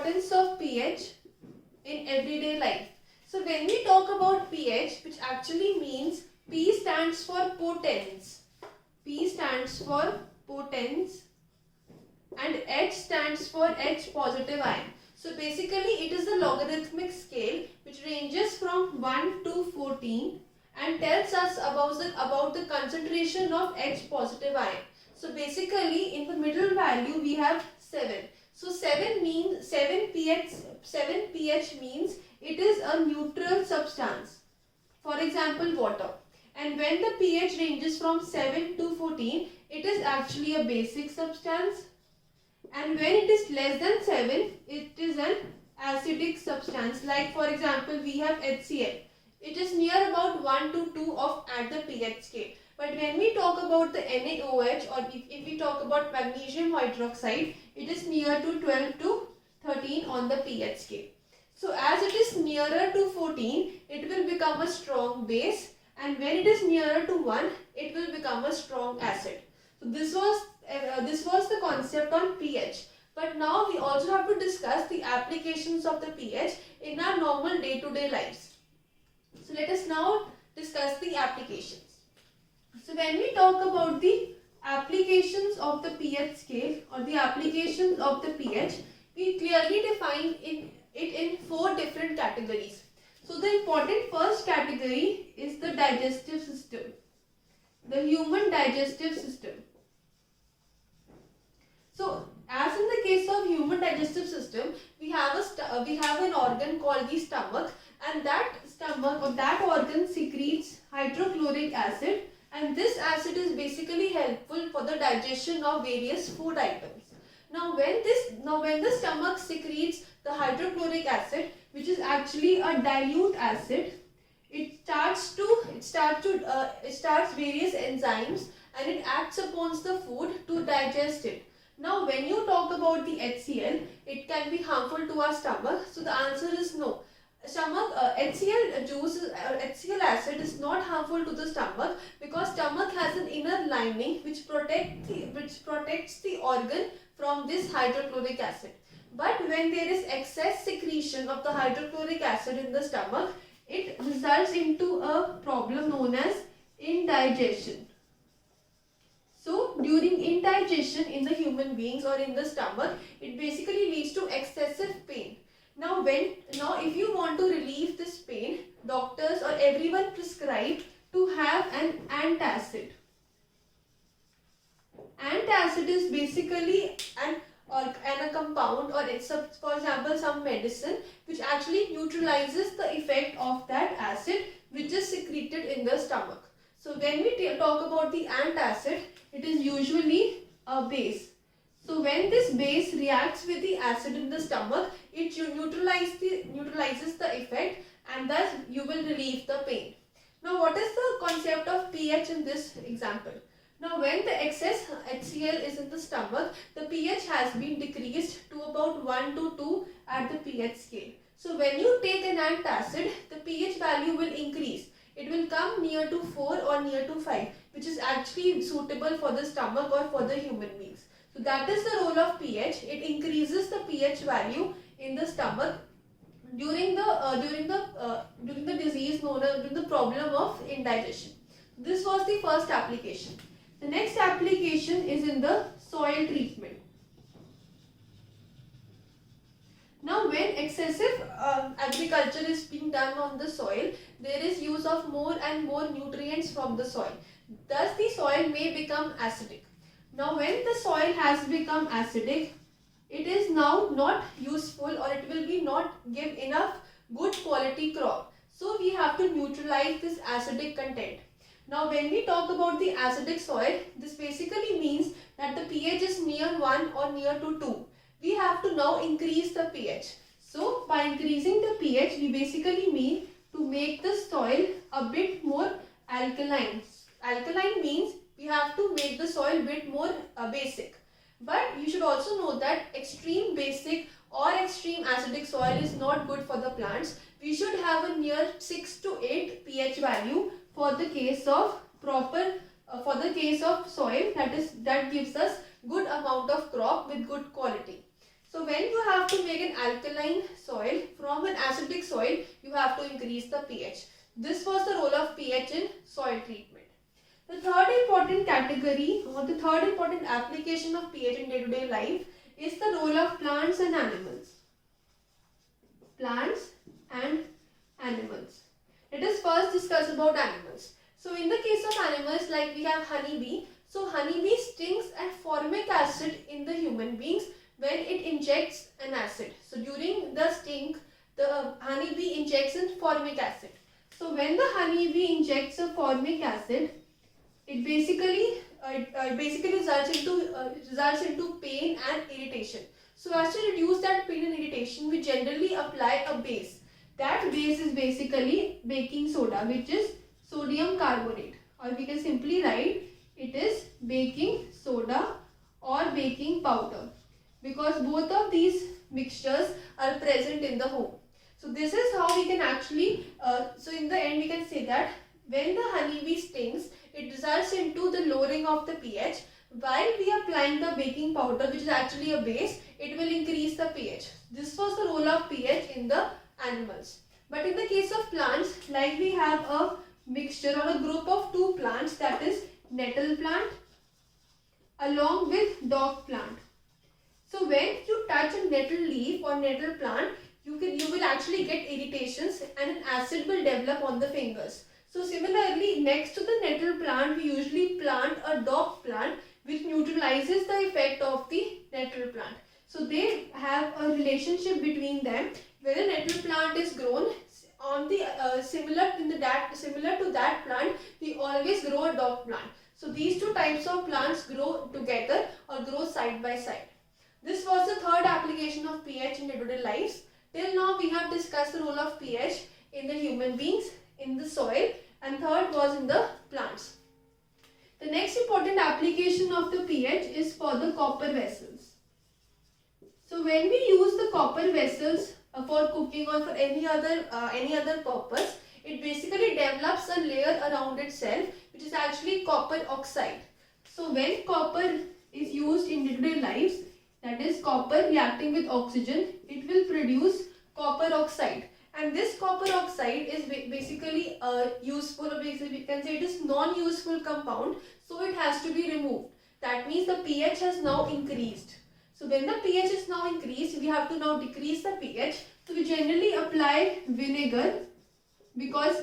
importance of pH in everyday life. So when we talk about pH, which actually means P stands for potens. P stands for potens and H stands for H positive ion. So basically it is a logarithmic scale which ranges from 1 to 14 and tells us about the concentration of H positive ion. So basically in the middle value we have 7. So 7 pH means it is a neutral substance. For example, water. And when the pH ranges from 7 to 14, it is actually a basic substance. And when it is less than 7, it is an acidic substance. Like for example, we have HCl. It is near about 1 to 2 at the pH scale. But when we talk about the NaOH, or if we talk about magnesium hydroxide, it is near to 12 to 13 on the pH scale. So as it is nearer to 14, it will become a strong base, and when it is nearer to 1, it will become a strong acid. So this was the concept on pH. But now we also have to discuss the applications of the pH in our normal day-to-day lives. So let us now discuss the applications. So when we talk about the applications of the pH scale or the applications of the pH, we clearly define it in 4 different categories. So the important first category is the digestive system, the human digestive system. So as in the case of human digestive system, we have an organ called the stomach, and that organ secretes hydrochloric acid, and this acid is basically helpful for the digestion of various food items. Now when the stomach secretes the hydrochloric acid, which is actually a dilute acid, it starts various enzymes and it acts upon the food to digest it. Now when you talk about the HCl, it can be harmful to our stomach. So the answer is no. HCl acid is not harmful to the stomach because stomach has an inner lining which protects the organ from this hydrochloric acid. But when there is excess secretion of the hydrochloric acid in the stomach, it results into a problem known as indigestion. So during indigestion in the human beings or in the stomach, it basically leads to excessive pain. Now if you want to relieve this pain, doctors or everyone prescribe to have an antacid. Antacid is basically a compound, or it's for example some medicine which actually neutralizes the effect of that acid which is secreted in the stomach. So when we talk about the antacid, it is usually a base. So when this base reacts with the acid in the stomach, it neutralizes the effect, and thus you will relieve the pain. Now what is the concept of pH in this example? Now when the excess HCl is in the stomach, the pH has been decreased to about 1 to 2 at the pH scale. So when you take an antacid, the pH value will increase. It will come near to 4 or near to 5, which is actually suitable for the stomach or for the human beings. So that is the role of pH. It increases the pH value in the stomach during the disease known as the problem of indigestion. This was the first application. The next application is in the soil treatment. Now when excessive agriculture is being done on the soil, there is use of more and more nutrients from the soil. Thus the soil may become acidic. Now when the soil has become acidic, it is now not useful, or it will be not give enough good quality crop. So we have to neutralize this acidic content. Now when we talk about the acidic soil, this basically means that the pH is near 1 or near to 2. We have to now increase the pH. So by increasing the pH, we basically mean to make the soil a bit more alkaline. Alkaline means we have to make the soil a bit more basic. But you should also know that extreme basic or extreme acidic soil is not good for the plants. We should have a near 6 to 8 pH value for the case of soil that gives us good amount of crop with good quality. So when you have to make an alkaline soil from an acidic soil, you have to increase the pH. This was the role of pH in soil treatment. The third important category or the third important application of pH in day-to-day life is the role of plants and animals. Plants and animals. Let us first discuss about animals. So in the case of animals, like we have honeybee. So honeybee stings at formic acid in the human beings when it injects an acid. So during the sting, the honeybee injects in formic acid. So when the honeybee injects a formic acid, it basically results into pain and irritation. So as to reduce that pain and irritation, we generally apply a base. That base is basically baking soda, which is sodium carbonate, or we can simply write it is baking soda or baking powder, because both of these mixtures are present in the home. So this is how we can actually, so in the end we can say that when the honeybee stings, it results into the lowering of the pH. While we are applying the baking powder, which is actually a base, it will increase the pH. This was the role of pH in the animals. But in the case of plants, like we have a mixture or a group of two plants, that is nettle plant along with dog plant. So when you touch a nettle leaf or nettle plant, you will actually get irritations and an acid will develop on the fingers. So similarly, next to the nettle plant, we usually plant a dog plant which neutralizes the effect of the nettle plant. So they have a relationship between them, where the nettle plant is grown on the similar to that plant, we always grow a dog plant. So these two types of plants grow together or grow side by side. This was the third application of pH in day-to-day lives. Till now we have discussed the role of pH in the human beings, in the soil, and third was in the plants. The next important application of the pH is for the copper vessels. So when we use the copper vessels for cooking or for any other purpose, it basically develops a layer around itself, which is actually copper oxide. So when copper is used in day-to-day lives, that is copper reacting with oxygen, it will produce copper oxide. And this copper oxide is basically useful, or basically we can say it is non-useful compound, so it has to be removed. That means the pH has now increased. So when the pH is now increased, we have to now decrease the pH. So we generally apply vinegar, because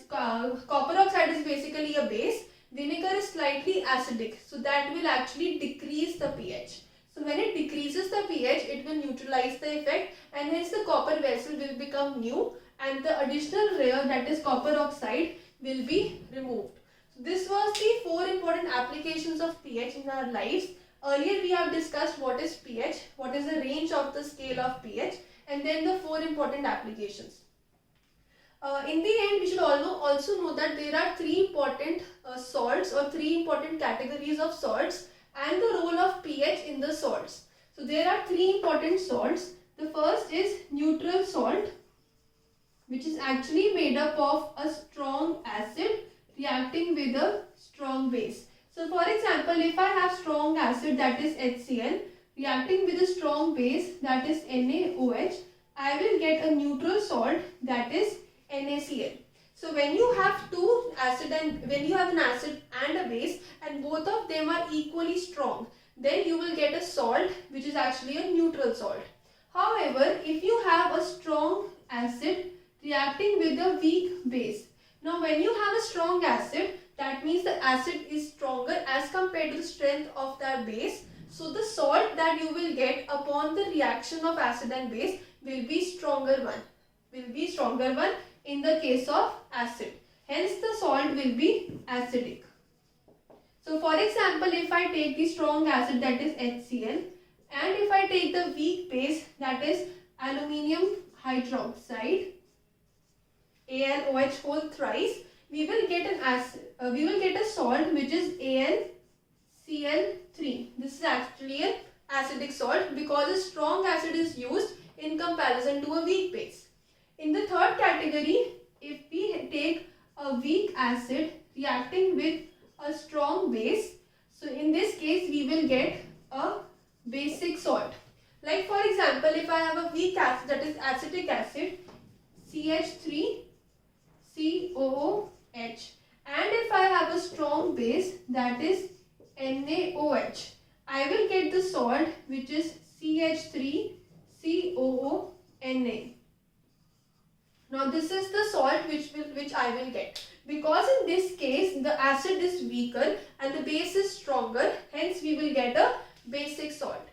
copper oxide is basically a base. Vinegar is slightly acidic, so that will actually decrease the pH. So when it decreases the pH, it will neutralize the effect, and hence the copper vessel will become new and the additional layer, that is copper oxide, will be removed. So this was the 4 important applications of pH in our lives. Earlier we have discussed what is pH, what is the range of the scale of pH, and then the 4 important applications. In the end, we should also know that there are 3 important salts or 3 important categories of salts, and the role of pH in the salts. So there are 3 important salts. The first is neutral salt, which is actually made up of a strong acid reacting with a strong base. So for example, if I have strong acid, that is HCl, reacting with a strong base, that is NaOH, I will get a neutral salt, that is NaCl. So when you have an acid and a base, and both of them are equally strong, then you will get a salt which is actually a neutral salt. However, if you have a strong acid reacting with a weak base, now when you have a strong acid, that means the acid is stronger as compared to the strength of that base. So the salt that you will get upon the reaction of acid and base will be stronger one in the case of acid. Hence the salt will be acidic. So for example, if I take the strong acid, that is HCl, and if I take the weak base, that is aluminium hydroxide, AlOH whole thrice, we will get a salt which is AlCl3. This is actually an acidic salt because a strong acid is used in comparison to a weak base. In the third category, if we take a weak acid reacting with a strong base, so in this case we will get a basic salt. Like for example, if I have a weak acid, that is acetic acid, CH3COOH, and if I have a strong base, that is NaOH, I will get the salt which is CH3COONA. Now this is the salt which I will get, because in this case the acid is weaker and the base is stronger, hence we will get a basic salt.